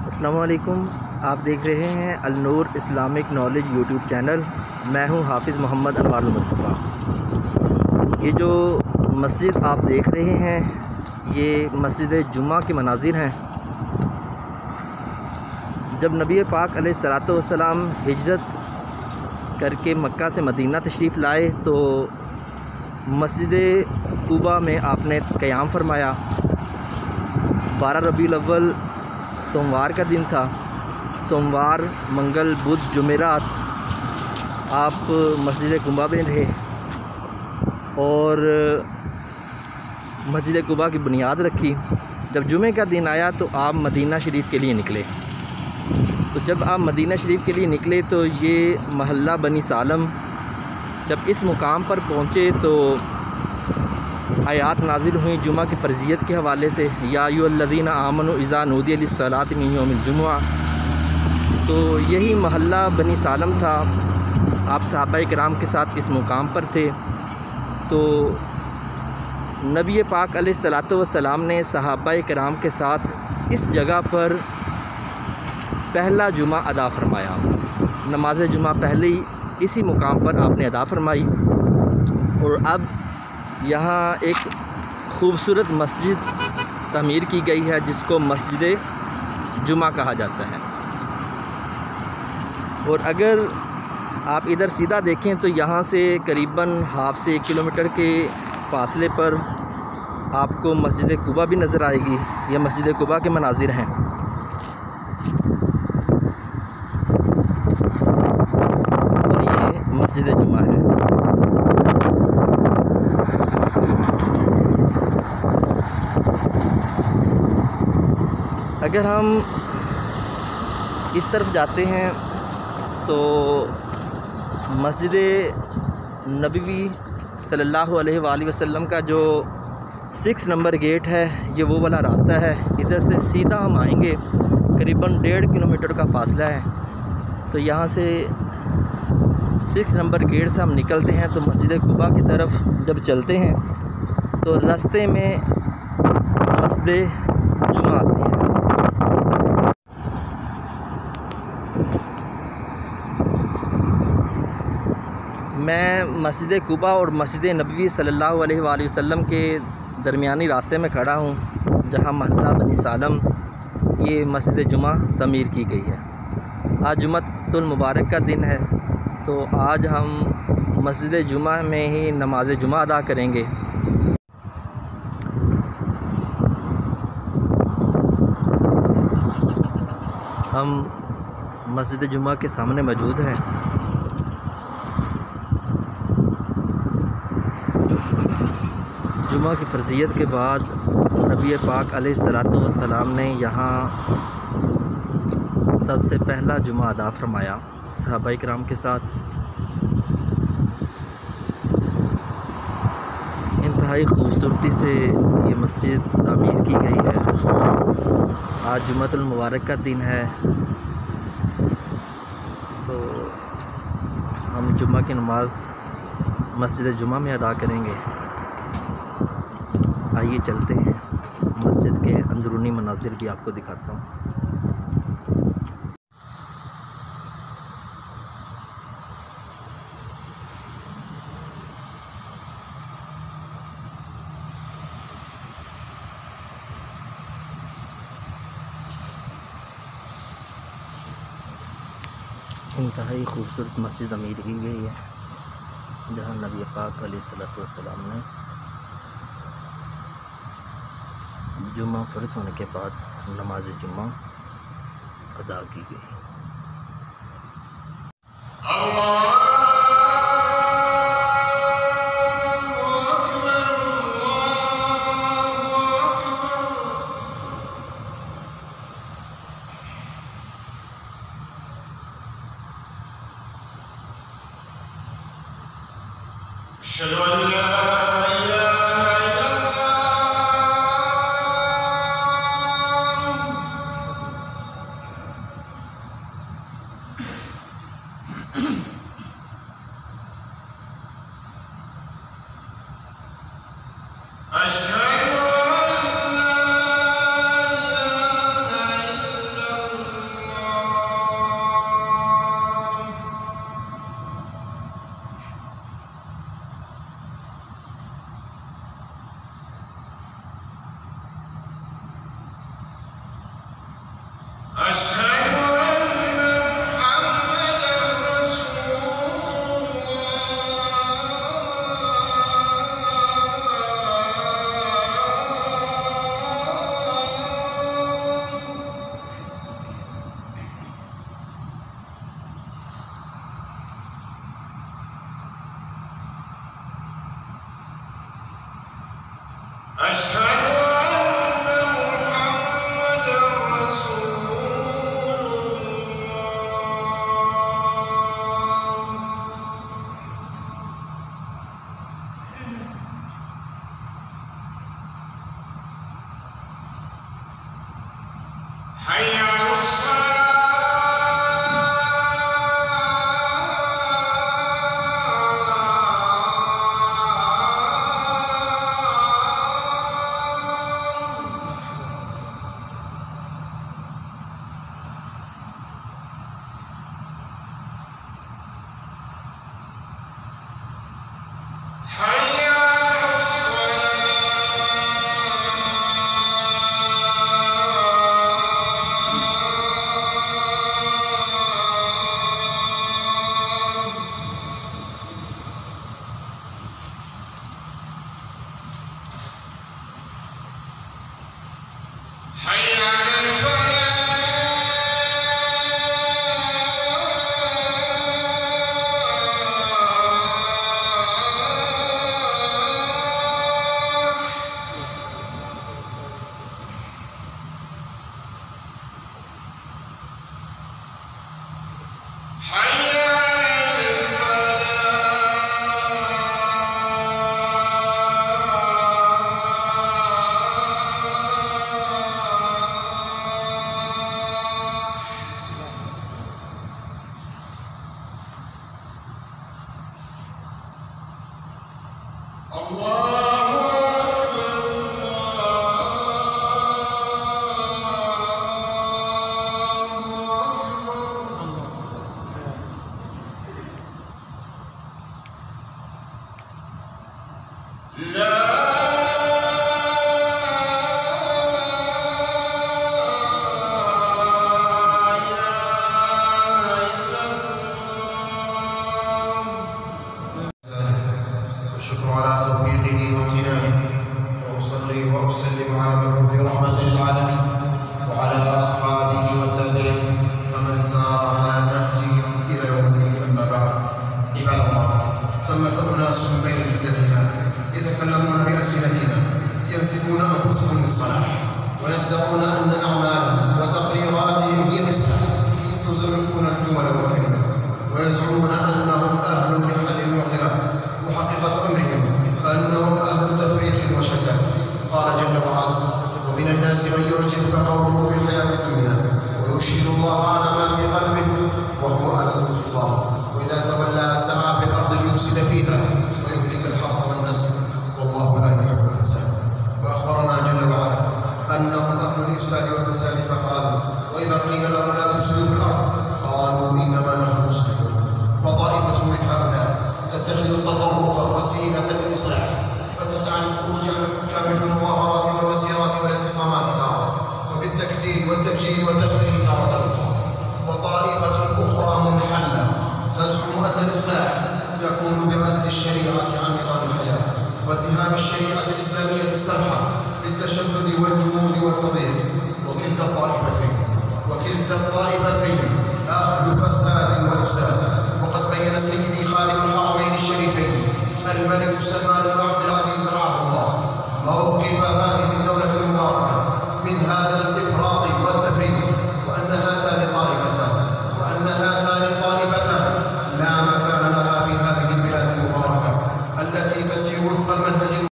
अस्सलामु अलैकुम। आप देख रहे हैं अल-नूर इस्लामिक नॉलेज यूट्यूब चैनल। मैं हूं हाफिज़ मोहम्मद अनवारुल मुस्तफ़ा। ये जो मस्जिद आप देख रहे हैं ये मस्जिद जुमा के मनाज़िर हैं। जब नबी पाक अलैहिस्सलातु वस्सलाम हिजरत करके मक्का से मदीना तशरीफ़ लाए तो मस्जिद कुबा में आपने क़याम फरमाया। 12 रबीउल अव्वल सोमवार का दिन था। सोमवार, मंगल, बुध, जुमेरात आप मस्जिद कुबा में रहे और मस्जिद कुबा की बुनियाद रखी। जब जुमे का दिन आया तो आप मदीना शरीफ के लिए निकले। तो जब आप मदीना शरीफ के लिए निकले तो ये महल्ला बनी सालम, जब इस मुकाम पर पहुँचे तो आयात नाजिल हुई जुमा की फ़र्ज़ियत के हवाले से। या अय्युहल्लज़ीना आमनू इज़ा नूदिया लिस्सलाति मिन यौमिल जुमुआ। तो यही महल्ला बनी सालम था। आप सहाबाए किराम के साथ इस मुकाम पर थे। तो नबी पाक अलैहिस्सलातु वस्सलाम ने सहाबाए किराम के साथ इस जगह पर पहला जुमा अदा फरमाया। नमाज जुमा पहले ही इसी मुकाम पर आपने अदा फरमाई। और अब यहाँ एक ख़ूबसूरत मस्जिद तमीर की गई है जिसको मस्जिद जुमा कहा जाता है। और अगर आप इधर सीधा देखें तो यहाँ से करीबन हाफ से 1 किलोमीटर के फ़ासले पर आपको मस्जिद कुबा भी नज़र आएगी। यह मस्जिद कुबा के मनाज़िर हैं। और ये मस्जिद जुमा है। अगर हम इस तरफ जाते हैं तो मस्जिद नबवी सल्लल्लाहु अलैहि वसल्लम का जो 6 नंबर गेट है ये वो वाला रास्ता है। इधर से सीधा हम आएंगे, करीबन 1.5 किलोमीटर का फ़ासला है। तो यहाँ से 6 नंबर गेट से हम निकलते हैं तो मस्जिद कुबा की तरफ जब चलते हैं तो रास्ते में मस्जिद जुमा आती है। मैं मस्जिद कुबा और मस्जिद नबवी सल्लल्लाहु अलैहि वसल्लम के दरमियानी रास्ते में खड़ा हूँ जहाँ महल्ला बनी सालम ये मस्जिद जुमा तमीर की गई है। आज जुमअतुल मुबारक का दिन है तो आज हम मस्जिद जुमा में ही नमाज जुमा अदा करेंगे। हम मस्जिद जुमा के सामने मौजूद हैं। जुमा की फ़र्ज़ियत के बाद नबी पाक अलैहिस्सलातु वस्सलाम ने यहाँ सबसे पहला जुमा अदा फरमाया सहाबाए किराम के साथ। इंतहाई ख़ूबसूरती से ये मस्जिद तामीर की गई है। आज जुमअतुल मुबारक का दिन है तो हम जुमा की नमाज़ मस्जिद जुमा में अदा करेंगे। आइए चलते हैं, मस्जिद के अंदरूनी मनाज़िर भी आपको दिखाता हूँ। इंतहाई खूबसूरत मस्जिद तमीर की गई है जहाँ नबी पाक अलैहिस्सलातु वस्सलाम ने जुमा फ़र्ज़ होने के बाद नमाज जुमा अदा की गई। अशहदु अन ला इलाहा इल्लल्लाह अशहदु अन ला इलाहा इल्लल्लाह أشهد أن محمدا رسول الله. حي على الصلاة. حي على حي على والشكر على توفيقه وامتنانه، وأصلي وأسلم على المبعوث رحمة للعالمين وعلى أصحابه وتابعيه فمن سار على نهجهم إلى يوم الدين. أما بعد، عباد الله، ثمة أناس من بين جدتنا يتكلمون بألسنتنا ينسبون أنفسهم للصلاح ويدعون أن أعمالهم وتقريراتهم هي الإسلام، يزرقون الجمل والكلمات ويزعمون أنهم أهل لحل المعضلات، وحقيقة أمرهم أنهم أهل تفريق وشتات. قال جل وعز: ومن الناس من يعجبك قوله في الحياة الدنيا ويشهد الله على ما في قلبه وهو ألد الخصام، وإذا تولى سعى في الأرض ليفسد فيها ويهلك الحرث والنسل والله لا يحب الفساد. وأخبرنا جل وعلا أنهم أهل الإفساد والفساد فقالوا: وإذا قيل لهم لا تفسدوا في الأرض قالوا إنما نحن مصلحون. فطائفة من هؤلاء تتخذ التطرف وسيلة للإصلاح، فتسعى للخروج عن الحكام في المظاهرات والمسيرات والاعتصامات تارة، وبالتكفير والتفجير والتخوين تارة أخرى. وطائفة أخرى منحلة تزعم أن الإصلاح يكون بعزل الشريعة عن نظام الحياة واتهام الشريعة الإسلامية السمحة بالتشدد والجمود والتضييق. وكلتا الطائفتين أهل فساد وإفساد. وقد بين سيدي خادم الحرمين الشريفين الملك سلمان بن عبد العزيز رحمه الله موقف هذه